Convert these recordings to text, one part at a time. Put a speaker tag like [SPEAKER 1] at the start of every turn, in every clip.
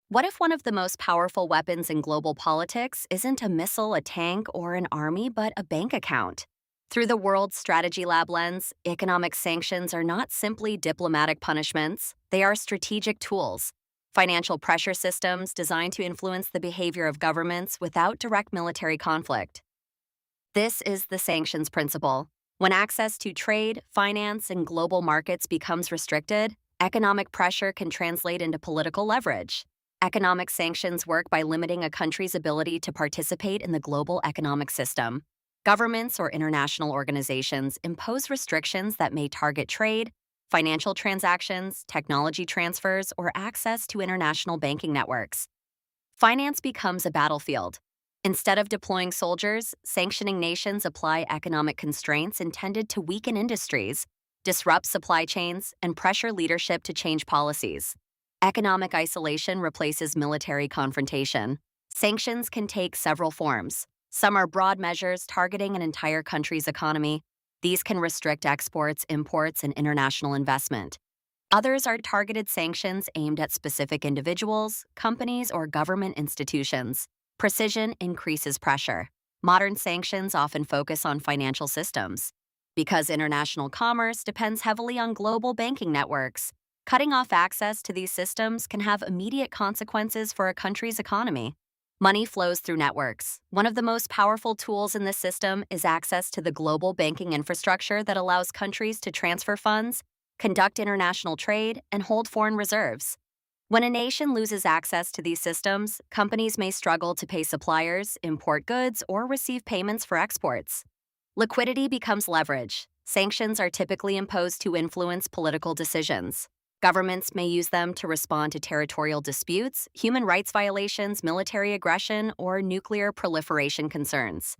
[SPEAKER 1] What if one of the most powerful weapons in global politics isn't a missile, a tank, or an army, but a bank account? Through the World Strategy Lab lens, economic sanctions are not simply diplomatic punishments, they are strategic tools. Financial pressure systems designed to influence the behavior of governments without direct military conflict. This is the sanctions principle. When access to trade, finance, and global markets becomes restricted, economic pressure can translate into political leverage. Economic sanctions work by limiting a country's ability to participate in the global economic system. Governments or international organizations impose restrictions that may target trade, financial transactions, technology transfers, or access to international banking networks. Finance becomes a battlefield. Instead of deploying soldiers, sanctioning nations apply economic constraints intended to weaken industries, disrupt supply chains, and pressure leadership to change policies. Economic isolation replaces military confrontation. Sanctions can take several forms. Some are broad measures targeting an entire country's economy. These can restrict exports, imports, and international investment. Others are targeted sanctions aimed at specific individuals, companies, or government institutions. Precision increases pressure. Modern sanctions often focus on financial systems. Because international commerce depends heavily on global banking networks, cutting off access to these systems can have immediate consequences for a country's economy. Money flows through networks. One of the most powerful tools in this system is access to the global banking infrastructure that allows countries to transfer funds, conduct international trade, and hold foreign reserves. When a nation loses access to these systems, companies may struggle to pay suppliers, import goods, or receive payments for exports. Liquidity becomes leverage. Sanctions are typically imposed to influence political decisions. Governments may use them to respond to territorial disputes, human rights violations, military aggression, or nuclear proliferation concerns.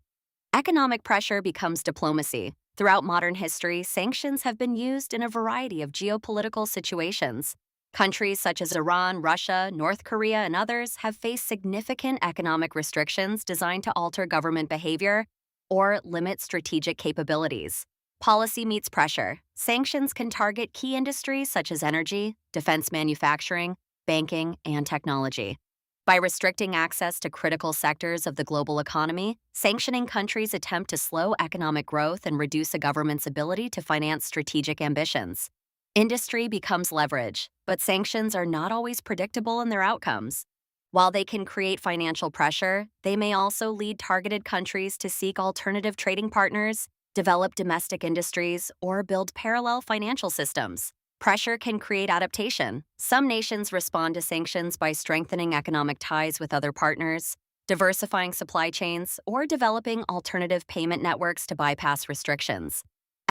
[SPEAKER 1] Economic pressure becomes diplomacy. Throughout modern history, sanctions have been used in a variety of geopolitical situations. Countries such as Iran, Russia, North Korea, and others have faced significant economic restrictions designed to alter government behavior or limit strategic capabilities. Policy meets pressure. Sanctions can target key industries such as energy, defense manufacturing, banking, and technology. By restricting access to critical sectors of the global economy, sanctioning countries attempt to slow economic growth and reduce a government's ability to finance strategic ambitions. Industry becomes leverage, but sanctions are not always predictable in their outcomes. While they can create financial pressure, they may also lead targeted countries to seek alternative trading partners, develop domestic industries, or build parallel financial systems. Pressure can create adaptation. Some nations respond to sanctions by strengthening economic ties with other partners, diversifying supply chains, or developing alternative payment networks to bypass restrictions.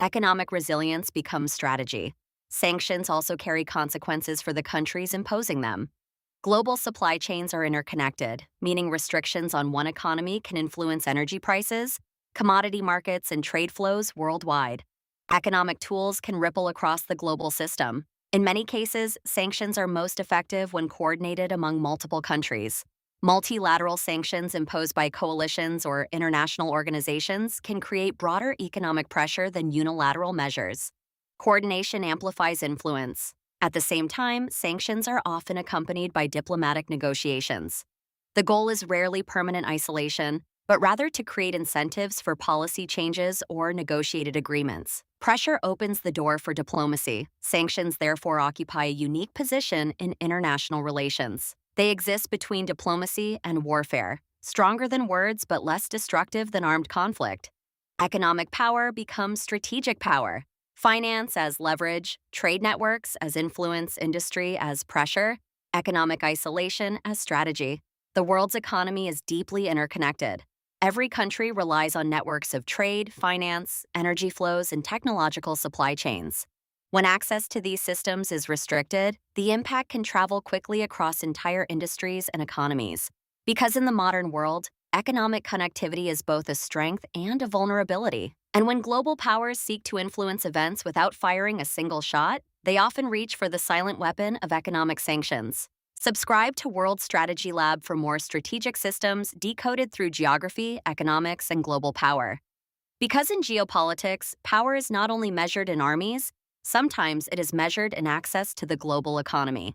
[SPEAKER 1] Economic resilience becomes strategy. Sanctions also carry consequences for the countries imposing them. Global supply chains are interconnected, meaning restrictions on one economy can influence energy prices, commodity markets, and trade flows worldwide. Economic tools can ripple across the global system. In many cases, sanctions are most effective when coordinated among multiple countries. Multilateral sanctions imposed by coalitions or international organizations can create broader economic pressure than unilateral measures. Coordination amplifies influence. At the same time, sanctions are often accompanied by diplomatic negotiations. The goal is rarely permanent isolation, but rather to create incentives for policy changes or negotiated agreements. Pressure opens the door for diplomacy. Sanctions therefore occupy a unique position in international relations. They exist between diplomacy and warfare, stronger than words but less destructive than armed conflict. Economic power becomes strategic power. Finance as leverage, trade networks as influence, industry as pressure, economic isolation as strategy. The world's economy is deeply interconnected. Every country relies on networks of trade, finance, energy flows, and technological supply chains. When access to these systems is restricted, the impact can travel quickly across entire industries and economies. Because in the modern world, economic connectivity is both a strength and a vulnerability. And when global powers seek to influence events without firing a single shot, they often reach for the silent weapon of economic sanctions. Subscribe to World Strategy Lab for more strategic systems decoded through geography, economics, and global power. Because in geopolitics, power is not only measured in armies, sometimes it is measured in access to the global economy.